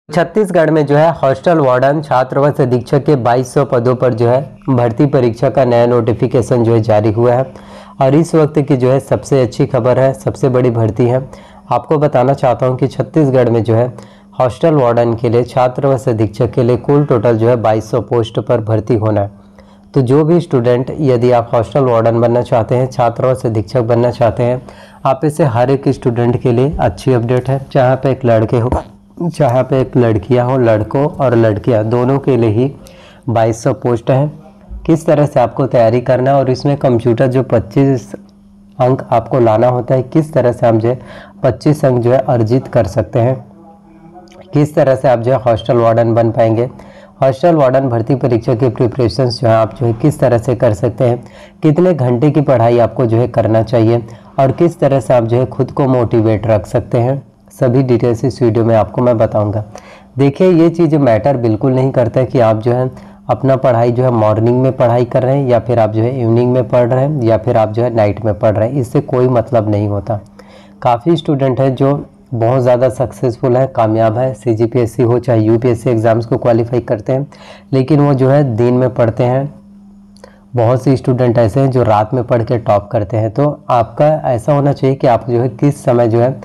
छत्तीसगढ़ में जो है हॉस्टल वार्डन छात्रावास अधीक्षक के 2200 पदों पर जो है भर्ती परीक्षा का नया नोटिफिकेशन जो है जारी हुआ है और इस वक्त की जो है सबसे अच्छी खबर है, सबसे बड़ी भर्ती है। आपको बताना चाहता हूं कि छत्तीसगढ़ में जो है हॉस्टल वार्डन के लिए छात्रावास अधीक्षक के लिए कुल टोटल जो है 2200 पोस्ट पर भर्ती होना है। तो जो भी स्टूडेंट, यदि आप हॉस्टल वार्डन बनना चाहते हैं, छात्रावास अधीक्षक बनना चाहते हैं, आप इसे हर एक स्टूडेंट के लिए अच्छी अपडेट है। चाहे पे एक लड़के हो, चाहे पे एक लड़कियां हो, लड़कों और लड़कियां दोनों के लिए ही 2200 पोस्ट हैं। किस तरह से आपको तैयारी करना है और इसमें कंप्यूटर जो 25 अंक आपको लाना होता है, किस तरह से आप जो है 25 अंक जो है अर्जित कर सकते हैं, किस तरह से आप जो है हॉस्टल वार्डन बन पाएंगे, हॉस्टल वार्डन भर्ती परीक्षा की प्रिपरेशंस जो है आप जो है किस तरह से कर सकते हैं, कितने घंटे की पढ़ाई आपको जो है करना चाहिए और किस तरह से आप जो है खुद को मोटिवेट रख सकते हैं, सभी डिटेल्स इस वीडियो में आपको मैं बताऊंगा। देखिए, ये चीज़ मैटर बिल्कुल नहीं करता है कि आप जो है अपना पढ़ाई जो है मॉर्निंग में पढ़ाई कर रहे हैं या फिर आप जो है इवनिंग में पढ़ रहे हैं या फिर आप जो है नाइट में पढ़ रहे हैं, इससे कोई मतलब नहीं होता। काफ़ी स्टूडेंट है जो बहुत ज़्यादा सक्सेसफुल है, कामयाब है, CGPSC हो चाहे UPSC एग्ज़ाम्स को क्वालिफाई करते हैं, लेकिन वो जो है दिन में पढ़ते हैं। बहुत से स्टूडेंट ऐसे हैं जो रात में पढ़ के टॉप करते हैं। तो आपका ऐसा होना चाहिए कि आप जो है किस समय जो है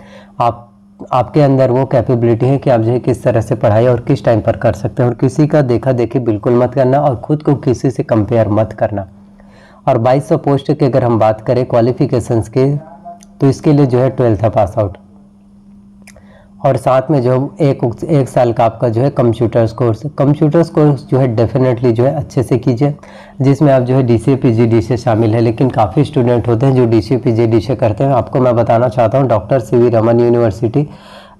आपके अंदर वो कैपेबिलिटी है कि आप जो है किस तरह से पढ़ाई और किस टाइम पर कर सकते हैं, और किसी का देखा देखी बिल्कुल मत करना और ख़ुद को किसी से कंपेयर मत करना। और 2200 पोस्ट की अगर हम बात करें क्वालिफिकेशंस के, तो इसके लिए जो है 12th पास आउट और साथ में जो एक साल का आपका जो है कंप्यूटर्स कोर्स जो है डेफिनेटली जो है अच्छे से कीजिए, जिसमें आप जो है DCA PGDCA शामिल है। लेकिन काफ़ी स्टूडेंट होते हैं जो DCA PGDCA करते हैं। आपको मैं बताना चाहता हूँ डॉक्टर CV रमन यूनिवर्सिटी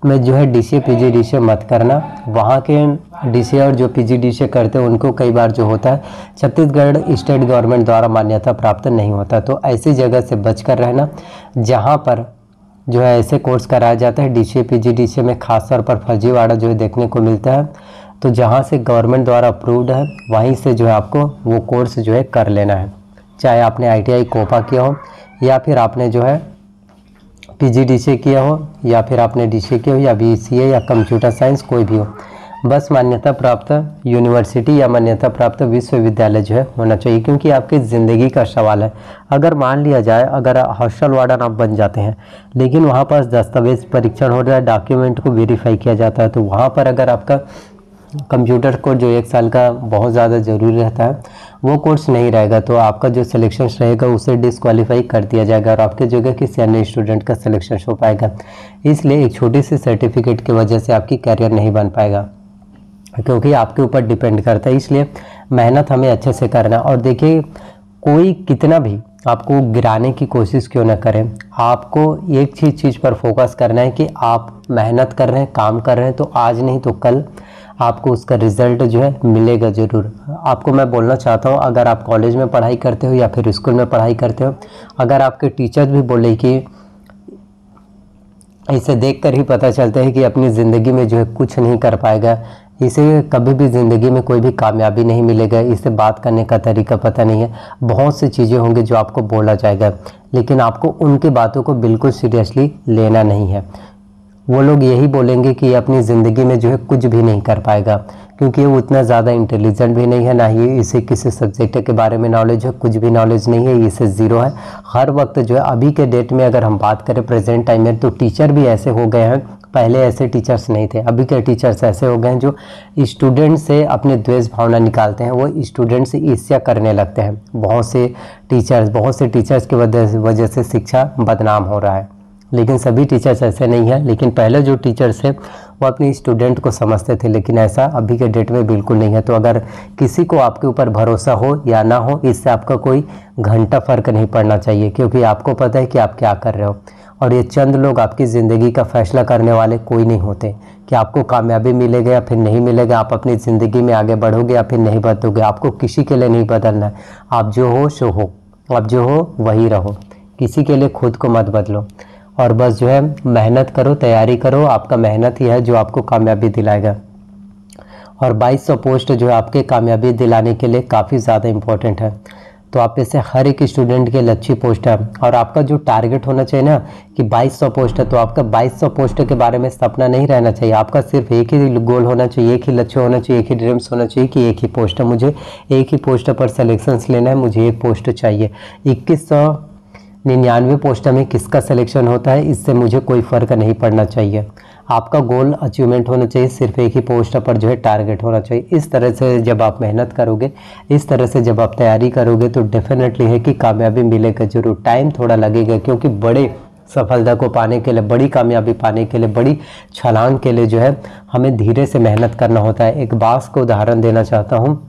में जो है DCA PGDCA मत करना। वहाँ के DCA और जो PGDCA करते हैं उनको कई बार जो होता है छत्तीसगढ़ स्टेट गवर्नमेंट द्वारा मान्यता प्राप्त नहीं होता। तो ऐसी जगह से बच कर रहना जहाँ पर जो है ऐसे कोर्स कराया जाता है। DCA PGDCA में खास तौर पर फर्जीवाड़ा जो है देखने को मिलता है। तो जहाँ से गवर्नमेंट द्वारा अप्रूव्ड है वहीं से जो है आपको वो कोर्स जो है कर लेना है, चाहे आपने ITI कोपा किया हो या फिर आपने जो है PGDCA किया हो या फिर आपने DCA किया हो या BCA या कंप्यूटर साइंस, कोई भी हो, बस मान्यता प्राप्त यूनिवर्सिटी या मान्यता प्राप्त विश्वविद्यालय जो है होना चाहिए, क्योंकि आपकी ज़िंदगी का सवाल है। अगर मान लिया जाए अगर हॉस्टल वार्डन आप बन जाते हैं लेकिन वहाँ पर दस्तावेज परीक्षण हो रहा है, डॉक्यूमेंट को वेरीफाई किया जाता है, तो वहाँ पर अगर आपका कंप्यूटर कोर्स जो 1 साल का बहुत ज़्यादा ज़रूरी रहता है वो कोर्स नहीं रहेगा, तो आपका जो सिलेक्शन रहेगा उसे डिसक्वालीफाई कर दिया जाएगा और आपके जगह किसी अन्य स्टूडेंट का सिलेक्शन हो पाएगा। इसलिए एक छोटी सी सर्टिफिकेट की वजह से आपकी कैरियर नहीं बन पाएगा, क्योंकि आपके ऊपर डिपेंड करता है। इसलिए मेहनत हमें अच्छे से करना। और देखिए, कोई कितना भी आपको गिराने की कोशिश क्यों ना करें, आपको एक चीज़ पर फोकस करना है कि आप मेहनत कर रहे हैं, काम कर रहे हैं, तो आज नहीं तो कल आपको उसका रिजल्ट जो है मिलेगा ज़रूर। आपको मैं बोलना चाहता हूँ, अगर आप कॉलेज में पढ़ाई करते हो या फिर स्कूल में पढ़ाई करते हो, अगर आपके टीचर्स भी बोले कि इसे देखकर ही पता चलता है कि अपनी ज़िंदगी में जो है कुछ नहीं कर पाएगा, इसे कभी भी ज़िंदगी में कोई भी कामयाबी नहीं मिलेगा, इसे बात करने का तरीका पता नहीं है, बहुत सी चीज़ें होंगी जो आपको बोला जाएगा, लेकिन आपको उनकी बातों को बिल्कुल सीरियसली लेना नहीं है। वो लोग यही बोलेंगे कि अपनी ज़िंदगी में जो है कुछ भी नहीं कर पाएगा, क्योंकि वो उतना ज़्यादा इंटेलिजेंट भी नहीं है, ना ही इसे किसी सब्जेक्ट के बारे में नॉलेज है, कुछ भी नॉलेज नहीं है, इसे ज़ीरो है। हर वक्त जो है अभी के डेट में अगर हम बात करें प्रेजेंट टाइम में, तो टीचर भी ऐसे हो गए हैं, पहले ऐसे टीचर्स नहीं थे। अभी के टीचर्स ऐसे हो गए हैं जो स्टूडेंट से अपने द्वेष भावना निकालते हैं, वो स्टूडेंट से ईर्ष्या करने लगते हैं। बहुत से टीचर्स की वजह से शिक्षा बदनाम हो रहा है, लेकिन सभी टीचर्स ऐसे नहीं हैं। लेकिन पहले जो टीचर्स थे वो अपने स्टूडेंट को समझते थे, लेकिन ऐसा अभी के डेट में बिल्कुल नहीं है। तो अगर किसी को आपके ऊपर भरोसा हो या ना हो, इससे आपका कोई घंटा फ़र्क नहीं पड़ना चाहिए, क्योंकि आपको पता है कि आप क्या कर रहे हो। और ये चंद लोग आपकी ज़िंदगी का फैसला करने वाले कोई नहीं होते कि आपको कामयाबी मिलेगा या फिर नहीं मिलेगा, आप अपनी ज़िंदगी में आगे बढ़ोगे या फिर नहीं बढ़ोगे। आपको किसी के लिए नहीं बदलना है, आप जो हो सो हो, आप जो हो वही रहो, किसी के लिए खुद को मत बदलो। और बस जो है मेहनत करो, तैयारी करो, आपका मेहनत ही है जो आपको कामयाबी दिलाएगा। और 2200 पोस्ट जो है आपके कामयाबी दिलाने के लिए काफ़ी ज़्यादा इम्पोर्टेंट है। तो आप में से हर एक स्टूडेंट के लिए अच्छी पोस्ट है। और आपका जो टारगेट होना चाहिए ना कि 2200 पोस्ट है, तो आपका 2200 पोस्ट के बारे में सपना नहीं रहना चाहिए। आपका सिर्फ एक ही गोल होना चाहिए, एक ही लक्ष्य होना चाहिए, एक ही ड्रीम्स होना चाहिए कि एक ही पोस्ट है, मुझे एक ही पोस्ट पर सिलेक्शंस लेना है, मुझे एक पोस्ट चाहिए। 2199 पोस्ट में किसका सिलेक्शन होता है, इससे मुझे कोई फ़र्क नहीं पड़ना चाहिए। आपका गोल अचीवमेंट होना चाहिए, सिर्फ एक ही पोस्ट पर जो है टारगेट होना चाहिए। इस तरह से जब आप मेहनत करोगे, इस तरह से जब आप तैयारी करोगे, तो डेफिनेटली है कि कामयाबी मिलेगा जरूर। टाइम थोड़ा लगेगा, क्योंकि बड़े सफलता को पाने के लिए, बड़ी कामयाबी पाने के लिए, बड़ी छलांग के लिए जो है हमें धीरे से मेहनत करना होता है। एक बांस को उदाहरण देना चाहता हूँ।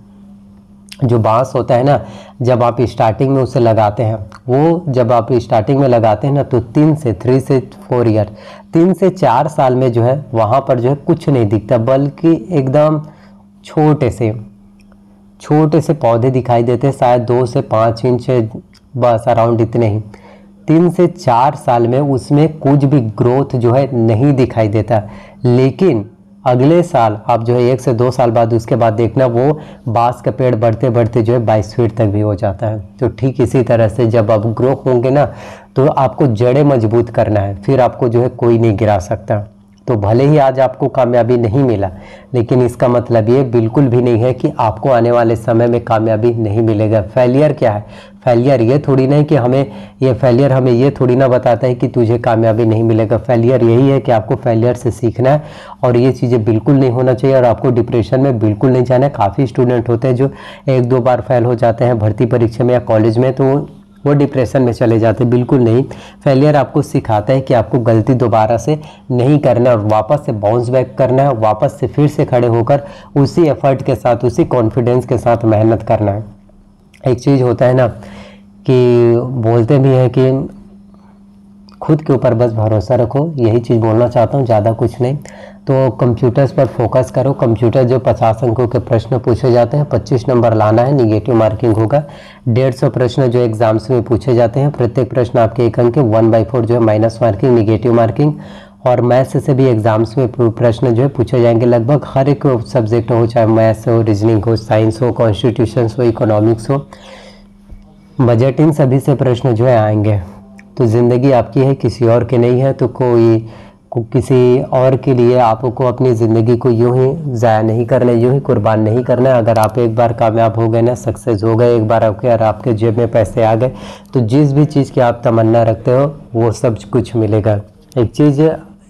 जो बांस होता है ना, जब आप स्टार्टिंग में उसे लगाते हैं, वो जब आप स्टार्टिंग में लगाते हैं ना, तो 3 से 4 ईयर, 3 से 4 साल में जो है वहाँ पर जो है कुछ नहीं दिखता, बल्कि एकदम छोटे से पौधे दिखाई देते हैं, शायद 2 से 5 इंच, बस अराउंड इतने ही। 3 से 4 साल में उसमें कुछ भी ग्रोथ जो है नहीं दिखाई देता, लेकिन अगले साल आप जो है 1 से 2 साल बाद उसके बाद देखना, वो बांस का पेड़ बढ़ते बढ़ते जो है 22 फीट तक भी हो जाता है। तो ठीक इसी तरह से जब आप ग्रो होंगे ना, तो आपको जड़ें मजबूत करना है, फिर आपको जो है कोई नहीं गिरा सकता। तो भले ही आज आपको कामयाबी नहीं मिला, लेकिन इसका मतलब ये बिल्कुल भी नहीं है कि आपको आने वाले समय में कामयाबी नहीं मिलेगा। फेलियर क्या है? फेलियर ये थोड़ी नहीं कि फेलियर हमें ये थोड़ी ना बताता है कि तुझे कामयाबी नहीं मिलेगा। फेलियर यही है कि आपको फेलियर से सीखना है, और ये चीज़ें बिल्कुल नहीं होना चाहिए, और आपको डिप्रेशन में बिल्कुल नहीं जाना है। काफ़ी स्टूडेंट होते हैं जो 1-2 बार फेल हो जाते हैं भर्ती परीक्षा में या कॉलेज में, तो वो डिप्रेशन में चले जाते हैं। बिल्कुल नहीं। फेलियर आपको सिखाता है कि आपको गलती दोबारा से नहीं करना है, और वापस से बाउंस बैक करना है, वापस से फिर से खड़े होकर उसी एफर्ट के साथ, उसी कॉन्फिडेंस के साथ मेहनत करना है। एक चीज़ होता है ना कि बोलते भी हैं कि खुद के ऊपर बस भरोसा रखो, यही चीज़ बोलना चाहता हूँ, ज़्यादा कुछ नहीं। तो कंप्यूटर्स पर फोकस करो। कंप्यूटर जो 50 अंकों के प्रश्न पूछे जाते हैं, 25 नंबर लाना है, निगेटिव मार्किंग होगा। 150 प्रश्न जो एग्जाम्स में पूछे जाते हैं, प्रत्येक प्रश्न आपके 1 अंक के, 1/4 जो है माइनस मार्किंग, निगेटिव मार्किंग। और मैथ्स से भी एग्जाम्स में प्रश्न जो है पूछे जाएंगे, लगभग हर एक सब्जेक्ट हो, चाहे मैथ्स हो, रीजनिंग हो, साइंस हो, कॉन्स्टिट्यूशन हो, इकोनॉमिक्स हो, बजट, इन सभी से प्रश्न जो है आएंगे। तो ज़िंदगी आपकी है, किसी और की नहीं है। तो किसी और के लिए आपको अपनी ज़िंदगी को यूं ही ज़ाया नहीं करना, यूं ही कुर्बान नहीं करना है। अगर आप एक बार कामयाब हो गए ना, सक्सेस हो गए, एक बार आपके जेब में पैसे आ गए, तो जिस भी चीज़ की आप तमन्ना रखते हो वो सब कुछ मिलेगा।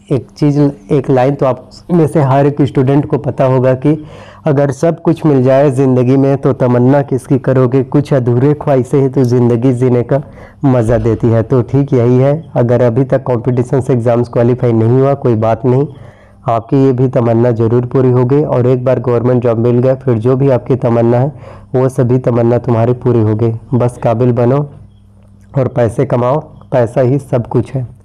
एक लाइन तो आप में से हर एक स्टूडेंट को पता होगा कि अगर सब कुछ मिल जाए ज़िंदगी में तो तमन्ना किसकी करोगे। कुछ अधूरे ख्वाहिशें ही तो ज़िंदगी जीने का मज़ा देती है। तो ठीक यही है। अगर अभी तक कॉम्पिटिशन से एग्ज़ाम्स क्वालिफाई नहीं हुआ, कोई बात नहीं, आपकी ये भी तमन्ना ज़रूर पूरी होगी। और एक बार गवर्नमेंट जॉब मिल गया, फिर जो भी आपकी तमन्ना है वो सभी तमन्ना तुम्हारी पूरी होगी। बस काबिल बनो और पैसे कमाओ, पैसा ही सब कुछ है।